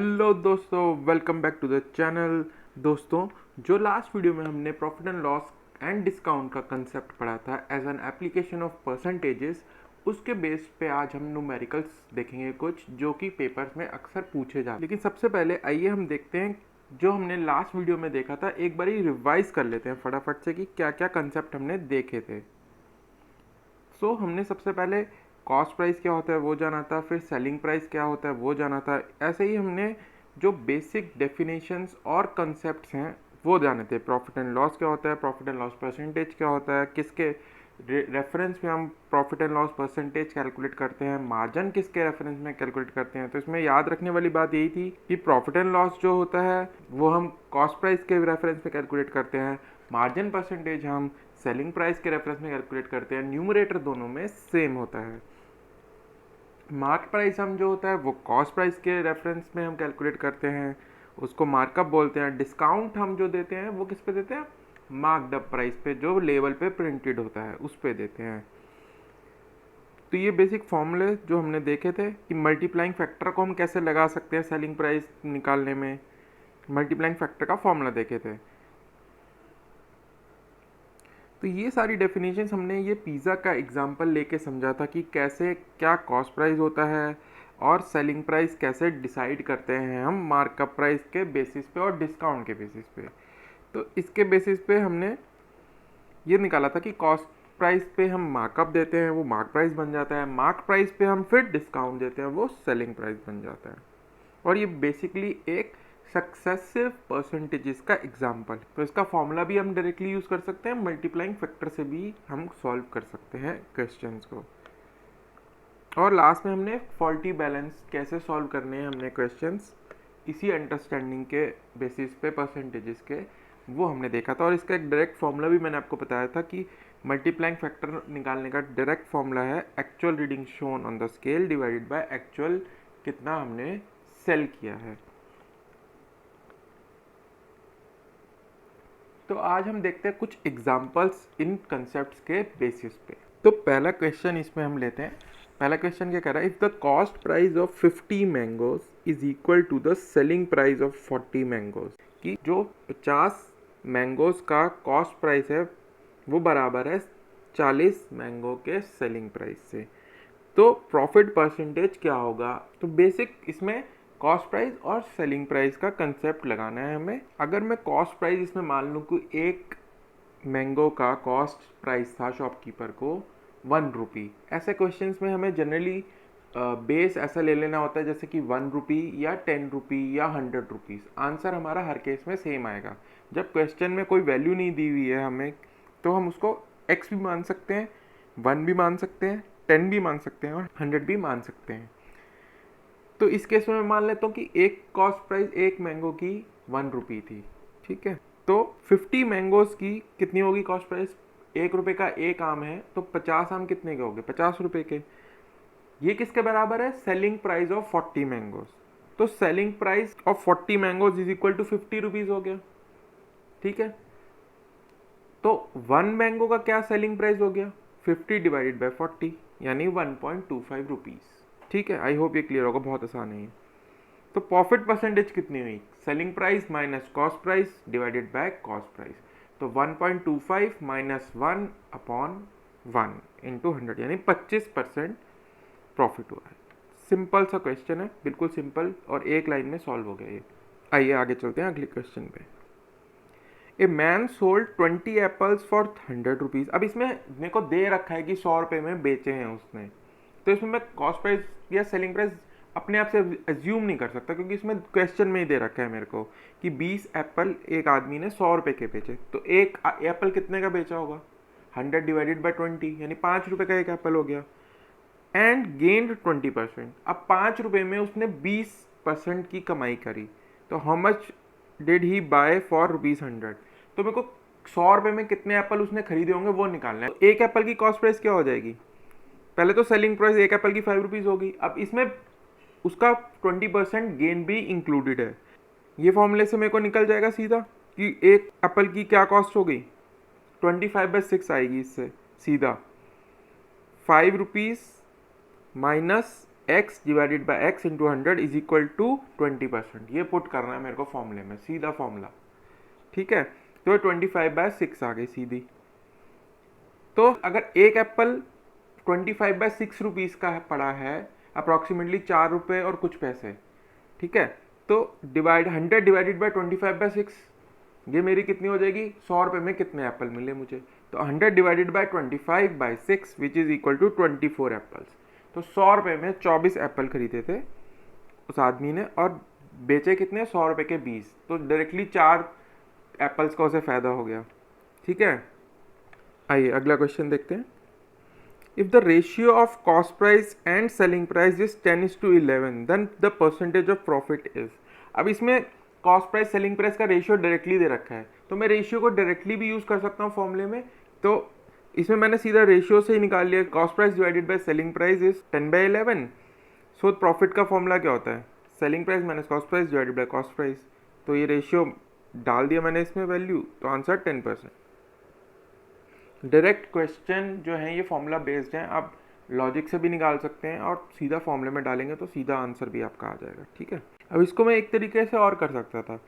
Hello दोस्तों, welcome back to the channel. दोस्तों, जो लास्ट वीडियो में हमने profit and loss and discount का कंसेप्ट पढ़ा था as an application of percentages, उसके बेस पे आज हम न्यूमेरिकल्स देखेंगे कुछ जो कि पेपर्स में अक्सर पूछे जाते हैं। लेकिन सबसे पहले आइए हम देखते हैं जो हमने लास्ट वीडियो में देखा था, एक बार रिवाइज कर लेते हैं फटाफट से कि क्या क्या कंसेप्ट हमने देखे थे। हमने सबसे पहले कॉस्ट प्राइस क्या होता है वो जाना था, फिर सेलिंग प्राइस क्या होता है वो जाना था। ऐसे ही हमने जो बेसिक डेफिनेशंस और कंसेप्ट्स हैं वो जाने थे। प्रॉफिट एंड लॉस क्या होता है, प्रॉफिट एंड लॉस परसेंटेज क्या होता है, किसके रेफरेंस में हम profit and loss percentage calculate करते हैं, मार्जिन किसके रेफरेंस में कैलकुलेट करते हैं। तो इसमें याद रखने वाली बात यही थी कि प्रॉफिट एंड लॉस जो होता है वो हम कॉस्ट प्राइस के रेफरेंस में कैलकुलेट करते हैं, मार्जिन परसेंटेज हम सेलिंग प्राइस के रेफरेंस में कैलकुलेट करते हैं। न्यूमरेटर दोनों में सेम होता है। मार्क प्राइस हम जो होता है वो कॉस्ट प्राइस के रेफरेंस में हम कैलकुलेट करते हैं, उसको मार्कअप बोलते हैं। डिस्काउंट हम जो देते हैं वो किस पे देते हैं, मार्कड अप प्राइस पे, जो लेवल पे प्रिंटेड होता है उस पे देते हैं। तो ये बेसिक फॉर्मूले जो हमने देखे थे कि मल्टीप्लाइंग फैक्टर को हम कैसे लगा सकते हैं सेलिंग प्राइस निकालने में, मल्टीप्लाइंग फैक्टर का फॉर्मूला देखे थे। तो ये सारी डेफिनेशंस हमने ये पिज़्ज़ा का एग्जांपल लेके समझा था कि कैसे क्या कॉस्ट प्राइस होता है और सेलिंग प्राइस कैसे डिसाइड करते हैं हम मार्कअप प्राइस के बेसिस पे और डिस्काउंट के बेसिस पे। तो इसके बेसिस पे हमने ये निकाला था कि कॉस्ट प्राइस पे हम मार्कअप देते हैं वो मार्क प्राइस बन जाता है, मार्क प्राइस पे हम फिर डिस्काउंट देते हैं वो सेलिंग प्राइस बन जाता है। और ये बेसिकली एक सक्सेसिव परसेंटेजेस का एग्जाम्पल। तो इसका फॉर्मूला भी हम डायरेक्टली यूज़ कर सकते हैं, मल्टीप्लाइंग फैक्टर से भी हम सॉल्व कर सकते हैं क्वेश्चंस को। और लास्ट में हमने फॉल्टी बैलेंस कैसे सॉल्व करने हैं हमने क्वेश्चंस इसी अंडरस्टैंडिंग के बेसिस पे परसेंटेजेस के, वो हमने देखा था। और इसका एक डायरेक्ट फॉर्मूला भी मैंने आपको बताया था कि मल्टीप्लाइंग फैक्टर निकालने का डायरेक्ट फॉर्मूला है actual reading shown on the scale divided by actual कितना हमने सेल किया है। तो आज हम देखते हैं कुछ एग्जांपल्स इन कंसेप्ट्स के बेसिस पे। तो पहला क्वेश्चन इसमें हम लेते हैं। पहला क्वेश्चन क्या कह रहा है, if the cost price of 50 mangoes is equal to the selling price of 40 mangoes, कि जो 50 मैंगोज का कॉस्ट प्राइस है वो बराबर है 40 मैंगो के सेलिंग प्राइस से, तो प्रॉफिट परसेंटेज क्या होगा। तो बेसिक इसमें कॉस्ट प्राइस और सेलिंग प्राइस का कंसेप्ट लगाना है हमें। अगर मैं कॉस्ट प्राइस इसमें मान लूँ कि एक मैंगो का कॉस्ट प्राइस था शॉपकीपर को 1 रुपी, ऐसे क्वेश्चंस में हमें जनरली बेस ऐसा ले लेना होता है जैसे कि 1 रुपी या 10 रुपी या 100 रुपीज़। आंसर हमारा हर केस में सेम आएगा। जब क्वेश्चन में कोई वैल्यू नहीं दी हुई है हमें, तो हम उसको x भी मान सकते हैं, 1 भी मान सकते हैं, 10 भी मान सकते हैं और 100 भी मान सकते हैं। तो इस केस में मैं मान लेता हूँ कि एक कॉस्ट प्राइस एक मैंगो की 1 रुपी थी, ठीक है। तो 50 मैंगोज की कितनी होगी कॉस्ट प्राइस, 1 रुपये का एक आम है तो 50 आम कितने के हो गए, 50 रुपये के। ये किसके बराबर है, सेलिंग प्राइस ऑफ 40 मैंगोज। तो selling price of 40 mangoes is equal to 50 rupees हो गया, ठीक है। तो 1 मैंगो का क्या सेलिंग प्राइस हो गया, 50 डिवाइडेड बाय 40 यानी 1.25 रुपीज़, ठीक है। आई होप ये क्लियर होगा, बहुत आसान है। तो प्रॉफिट परसेंटेज कितनी हुई, selling price minus cost price divided by cost price. तो 1.25 माइनस 1 अपॉन 1 इंटू 100 यानी 25% प्रॉफिट हुआ है। सिंपल सा क्वेश्चन है, बिल्कुल सिंपल, और एक लाइन में सॉल्व हो गया ये। आइए आगे चलते हैं अगले क्वेश्चन पे। A man sold 20 apples for 100 rupees. अब इसमें मेरे को दे रखा है कि 100 रुपये में बेचे हैं उसने, तो इसमें मैं कॉस्ट प्राइस या सेलिंग प्राइस अपने आप से एज्यूम नहीं कर सकता, क्योंकि इसमें क्वेश्चन में ही दे रखा है मेरे को कि 20 एप्पल एक आदमी ने 100 रुपये के बेचे। तो एक एप्पल कितने का बेचा होगा, 100 डिवाइडेड बाई 20 यानी 5 रुपये का एक एप्पल हो गया। And gained 20%। अब 5 रुपये में उसने 20% की कमाई करी, तो how much did he buy for ₹100। तो मेरे को 100 रुपये में कितने एप्पल उसने खरीदे होंगे वो निकालना है। तो एक एप्पल की कॉस्ट प्राइस क्या हो जाएगी, पहले तो सेलिंग प्राइस एक एप्पल की 5 रुपीज़ होगी। अब इसमें उसका 20% गेन भी इंक्लूडेड है। ये फॉर्मूले से मेरे को निकल जाएगा सीधा कि एक एप्पल की क्या कॉस्ट हो गई, 25/6 आएगी इससे सीधा, 5 rupees minus x divided by x into 100 is equal to 20%। ये पुट करना है मेरे को फॉर्मूले में, सीधा फॉर्मूला, ठीक है। तो 25/6 आ गई सीधी। तो अगर एक एप्पल 25/6 रुपीज़ का पड़ा है, अप्रॉक्सीमेटली 4 रुपये और कुछ पैसे, ठीक है। तो 100 डिवाइडेड बाय 25/6, ये मेरी कितनी हो जाएगी, 100 रुपये में कितने एप्पल मिले मुझे। तो 100 divided by 25/6 which is equal to 24 apples. तो 100 रुपये में 24 एप्पल खरीदे थे उस आदमी ने, और बेचे कितने, 100 रुपये के 20। तो डायरेक्टली 4 एप्पल्स का उसे फ़ायदा हो गया, ठीक है। आइए अगला क्वेश्चन देखते हैं। If the ratio of cost price and selling price is 10:11 then the percentage of profit is. अब इसमें कॉस्ट प्राइस सेलिंग प्राइस का रेशियो डायरेक्टली दे रखा है, तो मैं रेशियो को डायरेक्टली भी यूज़ कर सकता हूँ फॉर्मूले में। तो इसमें मैंने सीधा रेशियो से ही निकाल लिया, cost price divided by selling price is 10/11। So profit का फॉर्मूला क्या होता है, selling price minus cost price divided by cost price. तो ये रेशियो डाल दिया मैंने इसमें वैल्यू, तो आंसर 10%। डायरेक्ट क्वेश्चन जो है ये फॉर्मूला बेस्ड हैं, आप लॉजिक से भी निकाल सकते हैं और सीधा फॉर्मूले में डालेंगे तो सीधा आंसर भी आपका आ जाएगा, ठीक है। अब इसको मैं एक तरीके से और कर सकता था,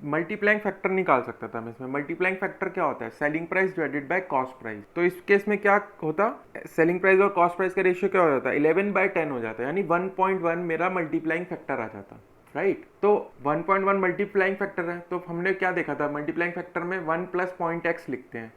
मल्टीप्लाइंग फैक्टर निकाल सकता था मैं इसमें। मल्टीप्लाइंग फैक्टर क्या होता है, selling price divided by cost price. तो इस केस में क्या होता, सेलिंग प्राइस और कॉस्ट प्राइस का रेशियो क्या हो जाता है, 11/10 हो जाता है, यानी 1.1 मेरा मल्टीप्लाइंग फैक्टर आ जाता, राइट। तो 1.1 मल्टीप्लाइंग फैक्टर है, तो हमने क्या देखा था, मल्टीप्लाइंग फैक्टर में 1 प्लस पॉइंट एक्स लिखते हैं।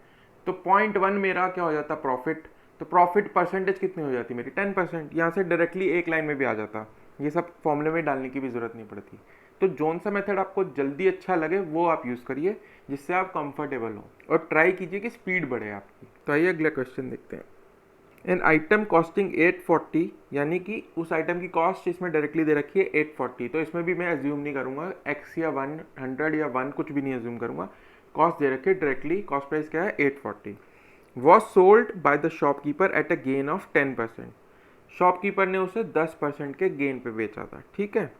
तो 0.1 मेरा क्या हो जाता, प्रॉफिट। तो प्रॉफिट परसेंटेज कितनी हो जाती मेरी, 10%। यहाँ से डायरेक्टली एक लाइन में भी आ जाता, ये सब फॉर्मूले में डालने की भी जरूरत नहीं पड़ती। तो जोन सा मेथड आपको जल्दी अच्छा लगे वो आप यूज़ करिए, जिससे आप कंफर्टेबल हो, और ट्राई कीजिए कि स्पीड बढ़े आपकी। तो आइए अगला क्वेश्चन देखते हैं। एन आइटम कॉस्टिंग 840, यानी कि उस आइटम की कॉस्ट इसमें डायरेक्टली दे रखी है 840। तो इसमें भी मैं एज्यूम नहीं करूँगा x या 100 या 1 कुछ भी नहीं एज्यूम करूँगा, कॉस्ट दे रखी है डायरेक्टली। कॉस्ट प्राइस क्या है, 840। Was sold by the shopkeeper at a gain of 10%। Shopkeeper ने उसे 10% के गेन पे बेचा था, ठीक है।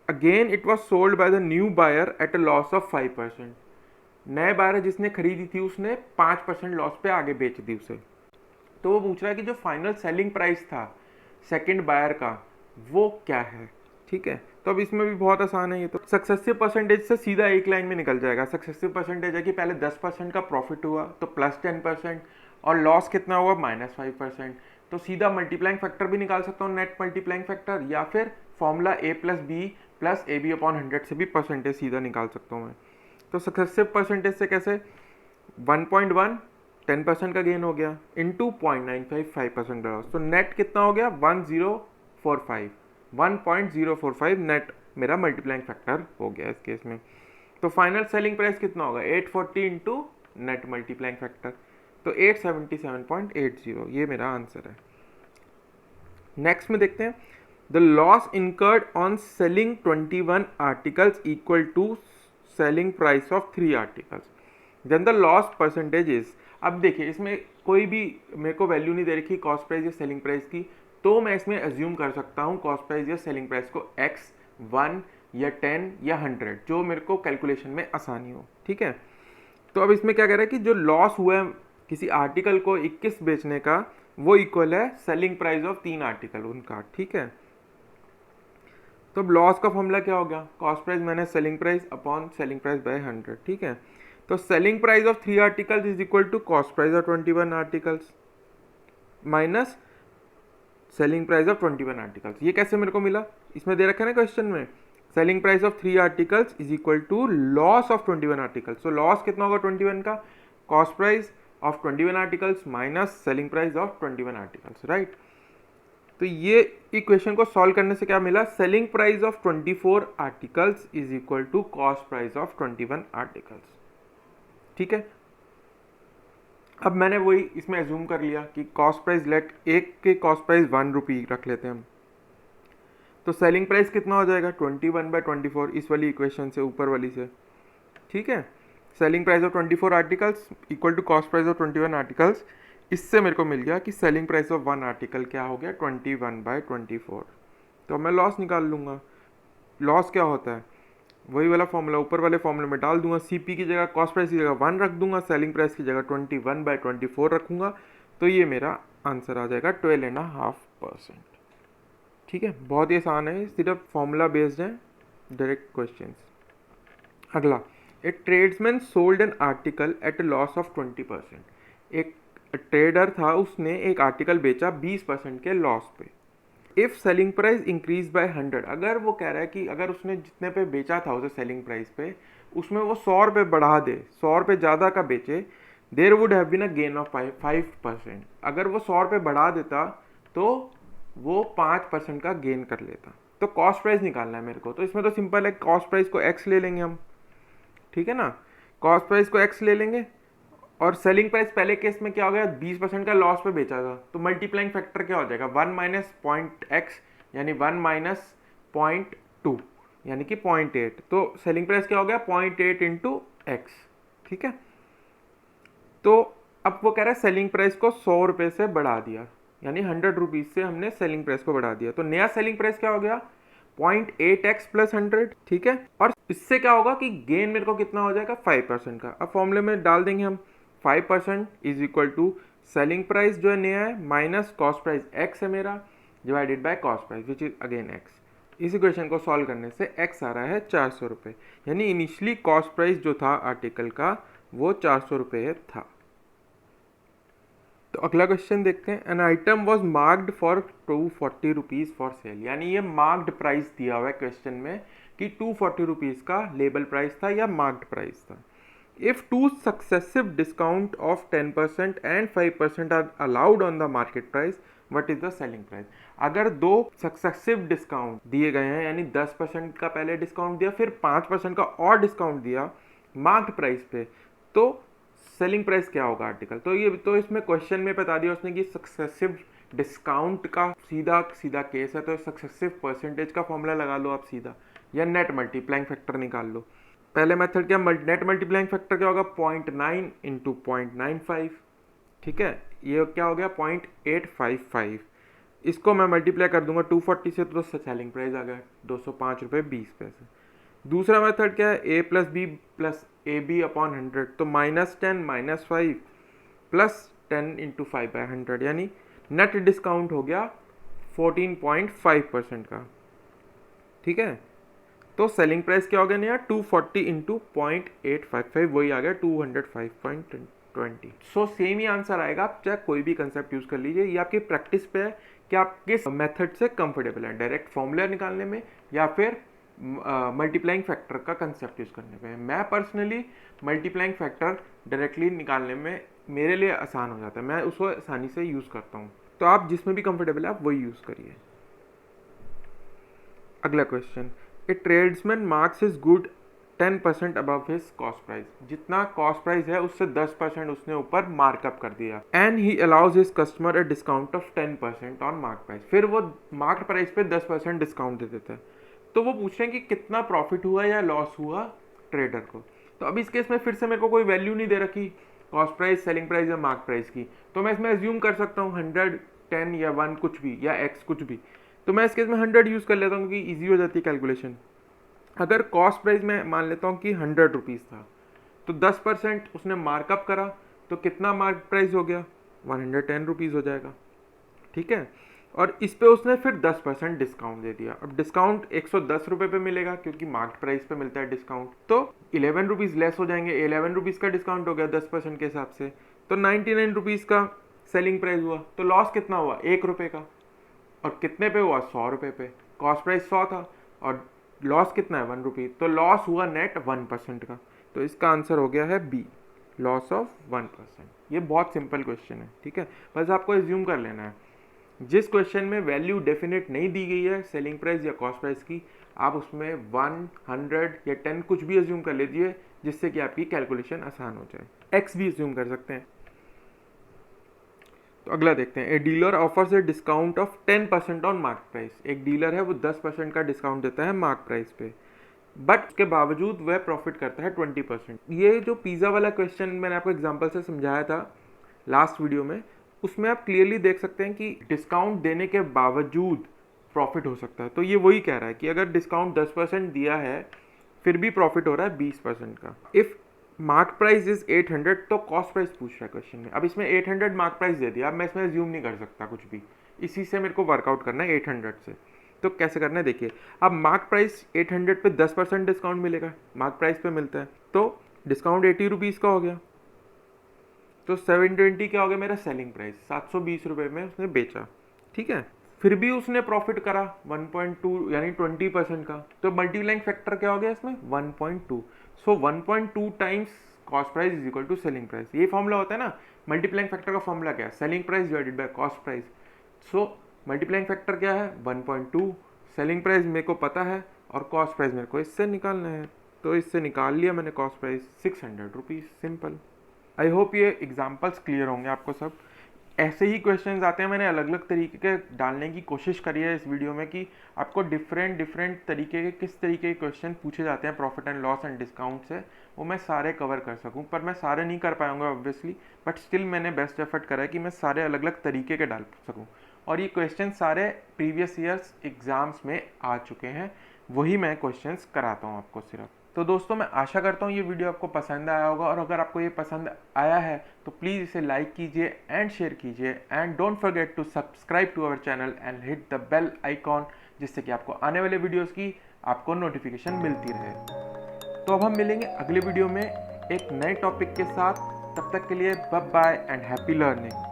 Again it was sold by the new buyer at a loss of 5%। नए बायर जिसने खरीदी थी उसने 5% लॉस पे आगे बेच दी उसे। तो वो पूछ रहा है कि जो फाइनल सेलिंग प्राइस था सेकंड बायर का वो क्या है, ठीक है। तो अब इसमें भी बहुत आसान है, ये तो सक्सेसिव परसेंटेज से सीधा एक लाइन में निकल जाएगा। सक्सेसिव परसेंटेज है कि पहले 10% का प्रॉफिट हुआ तो प्लस 10%, और लॉस कितना हुआ, -5%। तो सीधा मल्टीप्लाइंग फैक्टर भी निकाल सकता हूँ, नेट मल्टीप्लाइंग फैक्टर, या फिर formula a plus B plus AB/100 से भी परसेंटेज सीधा निकाल सकता हूँ मैं। तो सक्सेसिव परसेंटेज से कैसे, 1.1 10% का गेन हो गया इंटू 0.95 5% लॉस, तो नेट कितना हो गया, 1.045 नेट मेरा मल्टीप्लाइंग फैक्टर हो गया इस केस में। तो फाइनल सेलिंग प्राइस कितना होगा, 840 इंटू नेट मल्टीप्लाइंग फैक्टर, तो 877.80, ये मेरा आंसर है। नेक्स्ट में देखते हैं, the loss incurred on selling 21 articles equal to selling price of 3 articles, then the loss percentage is. अब देखिए इसमें कोई भी मेरे को वैल्यू नहीं दे रखी कॉस्ट प्राइस या सेलिंग प्राइस की, तो मैं इसमें एज्यूम कर सकता हूँ कॉस्ट प्राइस या सेलिंग प्राइस को x 1 या 10 या 100, जो मेरे को कैलकुलेशन में आसानी हो, ठीक है। तो अब इसमें क्या कह रहा है कि जो लॉस हुआ है किसी आर्टिकल को 21 बेचने का, वो इक्वल है सेलिंग प्राइस ऑफ 3 आर्टिकल उनका, ठीक है। तो अब लॉस का फॉर्मूला क्या हो गया, cost price minus selling price upon selling price by 100, ठीक है। तो selling price of 3 articles is equal to cost price of 21 articles minus selling price of 21 articles. ये कैसे मेरे को मिला, इसमें दे रखा है ना क्वेश्चन में, selling price of 3 articles is equal to loss of 21 articles. तो लॉस कितना होगा 21 का, cost price of 21 articles minus selling price of 21 articles, right. तो ये इक्वेशन को सॉल्व करने से क्या मिला, selling price of 24 articles is equal to cost price of 21 articles, ठीक है। अब मैंने वही इसमें एज्यूम कर लिया कि कॉस्ट प्राइस लेट एक के कॉस्ट प्राइस 1 रुपी रख लेते हैं हम, तो सेलिंग प्राइस कितना हो जाएगा 21/24, इस वाली इक्वेशन से ऊपर वाली से, ठीक है। Selling price of 24 articles equal to cost price of 21 articles, इससे मेरे को मिल गया कि सेलिंग प्राइस ऑफ 1 आर्टिकल क्या हो गया 21/24। तो मैं लॉस निकाल लूँगा। लॉस क्या होता है, वही वाला फॉर्मूला ऊपर वाले फॉर्मूले में डाल दूंगा, CP की जगह कॉस्ट प्राइस की जगह 1 रख दूंगा, सेलिंग प्राइस की जगह 21/24 रखूंगा, तो ये मेरा आंसर आ जाएगा 12.5%। ठीक है, बहुत ही आसान है, सिर्फ फॉर्मूला बेस्ड है, डायरेक्ट क्वेश्चंस। अगला, a tradesman sold an article at a loss of 20%। एक ट्रेडर था, उसने एक आर्टिकल बेचा 20% के लॉस पे। If selling price increase by 100, अगर वो कह रहा है कि अगर उसने जितने पे बेचा था उसे सेलिंग प्राइस पे, उसमें वो 100 रुपये बढ़ा दे, 100 रुपये ज़्यादा का बेचे, there would have been a gain of 5%। अगर वो 100 रुपये बढ़ा देता तो वो 5% का गेन कर लेता। तो कॉस्ट प्राइस निकालना है मेरे को, तो इसमें तो सिंपल है, कॉस्ट प्राइस को एक्स ले लेंगे हम, ठीक है ना, कॉस्ट प्राइस को एक्स ले लेंगे। और सेलिंग प्राइस पहले केस में क्या हो गया, 20% का लॉस पे बेचा था, तो मल्टीप्लाइंग फैक्टर क्या हो जाएगा, 1 माइनस पॉइंट एक्स, यानी 1 माइनस 0.2 यानी कि 0.8। तो सेलिंग प्राइस क्या हो गया, 0.8 इंटू एक्स, ठीक है। तो अब वो कह रहा है सेलिंग प्राइस को 100 रुपये से बढ़ा दिया, यानी 100 रुपीज़ से हमने सेलिंग प्राइस को बढ़ा दिया, तो नया सेलिंग प्राइस क्या हो गया, 0.8x प्लस 100, ठीक है। और इससे क्या होगा कि गेन मेरे को कितना हो जाएगा, 5% का। अब फॉर्मूले में डाल देंगे हम, 5% is equal to selling price जो है नया है माइनस कॉस्ट प्राइस x है मेरा, divided by cost price which is again x। इस इक्वेशन को सॉल्व करने से x आ रहा है 400 रुपये, यानी इनिशियली कॉस्ट प्राइस जो था आर्टिकल का वो 400 रुपये था। तो अगला क्वेश्चन देखते हैं, an item was marked for 240 rupees for sale, यानी ये मार्क्ड प्राइस दिया हुआ है क्वेश्चन में कि 240 रुपीज़ का लेबल प्राइस था या मार्क्ड प्राइस था। If two successive discount of 10% and 5% are allowed on the market price, what is the selling price. अगर दो सक्सेसिव डिस्काउंट दिए गए हैं, यानी 10% का पहले डिस्काउंट दिया, फिर 5% का और डिस्काउंट दिया मार्क्ड प्राइस पे, तो सेलिंग प्राइस क्या होगा आर्टिकल। तो ये तो इसमें क्वेश्चन में बता दिया उसने कि सक्सेसिव डिस्काउंट का सीधा सीधा केस है, तो सक्सेसिव परसेंटेज का फॉर्मूला लगा लो आप सीधा, या नेट मल्टीप्लाइंग फैक्टर निकाल लो। पहले मेथड क्या, नेट मल्टीप्लाइंग फैक्टर क्या होगा, 0.9 इंटू 0.95, ठीक है, ये क्या हो गया 0.855। इसको मैं मल्टीप्लाई कर दूंगा 240 से, तो सेलिंग प्राइस आ गया 205 रुपये 20 पैसे। दूसरा मेथड क्या है, a plus B plus A B upon 100, तो -10 -5 प्लस 10 इंटू 5/100, यानी नेट डिस्काउंट हो गया 14.5% का, ठीक है। तो सेलिंग प्राइस क्या हो गया नया, 240 इंटू 0.855, वही आ गया 205.20। सो सेम ही आंसर आएगा, आप चाहे कोई भी कंसेप्ट यूज़ कर लीजिए, ये आपकी प्रैक्टिस पे है कि आप किस मेथड से कंफर्टेबल हैं, डायरेक्ट फॉर्मूला निकालने में या फिर मल्टीप्लाइंग फैक्टर का कंसेप्ट यूज़ करने पे। मैं पर्सनली मल्टीप्लाइंग फैक्टर डायरेक्टली निकालने में मेरे लिए आसान हो जाता है, मैं उसको आसानी से यूज़ करता हूँ। तो आप जिसमें भी कंफर्टेबल है आप वही यूज़ करिए। अगला question, A tradesman marks is good 10% above his cost price, जितना कॉस्ट प्राइस है उससे 10% उसने ऊपर मार्कअप कर दिया, and he allows his customer a discount of 10% on mark price. फिर वो मार्क प्राइस पे 10% डिस्काउंट दे देता है, तो वो पूछ रहे हैं कि कितना प्रॉफिट हुआ या लॉस हुआ ट्रेडर को। तो अब इस केस में फिर से मेरे को कोई वैल्यू नहीं दे रखी कॉस्ट प्राइस, सेलिंग प्राइस या मार्क प्राइस की, तो मैं इसमें एज्यूम कर सकता हूँ 100, 10 या 1 कुछ भी, या x कुछ भी। तो मैं इस केस में 100 यूज़ कर लेता हूँ क्योंकि ईजी हो जाती है कैलकुलेशन। अगर कॉस्ट प्राइस में मान लेता हूँ कि 100 रुपीज़ था, तो 10% उसने मार्कअप करा, तो कितना मार्क प्राइस हो गया, 110 रुपीज़ हो जाएगा, ठीक है। और इस पे उसने फिर 10% डिस्काउंट दे दिया। अब डिस्काउंट 110 रुपये पे मिलेगा क्योंकि मार्केट प्राइस पे मिलता है डिस्काउंट, तो 11 रुपीज़ लेस हो जाएंगे, 11 रुपीज़ का डिस्काउंट हो गया 10% के हिसाब से, तो 99 रुपीज़ का सेलिंग प्राइस हुआ। तो लॉस कितना हुआ, 1 रुपये का, और कितने पे हुआ, 100 रुपये पे। कॉस्ट प्राइस 100 था और लॉस कितना है, 1 रुपी, तो लॉस हुआ नेट 1% का। तो इसका आंसर हो गया है बी, लॉस ऑफ 1%। ये बहुत सिंपल क्वेश्चन है, ठीक है, बस आपको एज्यूम कर लेना है। जिस क्वेश्चन में वैल्यू डेफिनेट नहीं दी गई है सेलिंग प्राइस या कॉस्ट प्राइस की, आप उसमें 1, 100 या 10 कुछ भी एज्यूम कर लीजिए, जिससे कि आपकी कैलकुलेशन आसान हो जाए। एक्स भी एज्यूम कर सकते हैं। तो अगला देखते हैं, a dealer offers a discount of 10% on mark price. एक डीलर है वो 10% का डिस्काउंट देता है मार्क प्राइस पे, बट उसके बावजूद वह प्रॉफिट करता है 20%। ये जो पिज़्ज़ा वाला क्वेश्चन मैंने आपको एग्जांपल से समझाया था लास्ट वीडियो में, उसमें आप क्लियरली देख सकते हैं कि डिस्काउंट देने के बावजूद प्रॉफिट हो सकता है। तो ये वही कह रहा है कि अगर डिस्काउंट 10% दिया है फिर भी प्रॉफिट हो रहा है 20% का। इफ़ मार्क प्राइस इज 800, तो कॉस्ट प्राइस पूछ रहा है क्वेश्चन में। अब इसमें 800 मार्क प्राइस दे दिया, अब मैं इसमें एज्यूम नहीं कर सकता कुछ भी, इसी से मेरे को वर्कआउट करना है 800 से। तो कैसे करना है देखिए, अब मार्क प्राइस 800 पे 10% डिस्काउंट मिलेगा, मार्क प्राइस पे मिलता है, तो डिस्काउंट 80 रुपीज़ का हो गया, तो 720 क्या हो गया मेरा सेलिंग प्राइस, 720 रुपये में उसने बेचा, ठीक है। फिर भी उसने प्रॉफिट करा 1.2 यानी 20% का, तो मल्टीप्लाइंग फैक्टर क्या हो गया इसमें 1.2। So 1.2 times cost price is equal to selling price. ये फॉर्मूला होता है ना, मल्टीप्लाइंग फैक्टर का फॉर्मूला क्या है, selling price divided by cost price. So multiplying factor क्या है 1.2, सेलिंग प्राइस मेरे को पता है और कॉस्ट प्राइस मेरे को इससे निकालना है, तो इससे निकाल लिया मैंने cost price 600 rupees, simple. I hope ये एग्जाम्पल्स क्लियर होंगे आपको सब। ऐसे ही क्वेश्चंस आते हैं, मैंने अलग अलग तरीके के डालने की कोशिश करी है इस वीडियो में कि आपको डिफरेंट तरीके के किस तरीके के क्वेश्चन पूछे जाते हैं profit and loss and discount से, वो मैं सारे कवर कर सकूं। पर मैं सारे नहीं कर पाऊंगा ऑब्वियसली, बट स्टिल मैंने बेस्ट एफर्ट करा है कि मैं सारे अलग अलग तरीके के डाल सकूँ। और ये क्वेश्चन सारे प्रीवियस ईयर्स एग्जाम्स में आ चुके हैं, वही मैं क्वेश्चंस कराता हूँ आपको सिर्फ। तो दोस्तों मैं आशा करता हूँ ये वीडियो आपको पसंद आया होगा, और अगर आपको ये पसंद आया है तो प्लीज़ इसे लाइक कीजिए एंड शेयर कीजिए, and don't forget to subscribe to our channel and hit the bell icon, जिससे कि आपको आने वाले वीडियोस की आपको नोटिफिकेशन मिलती रहे। तो अब हम मिलेंगे अगले वीडियो में एक नए टॉपिक के साथ, तब तक के लिए bye bye and happy learning.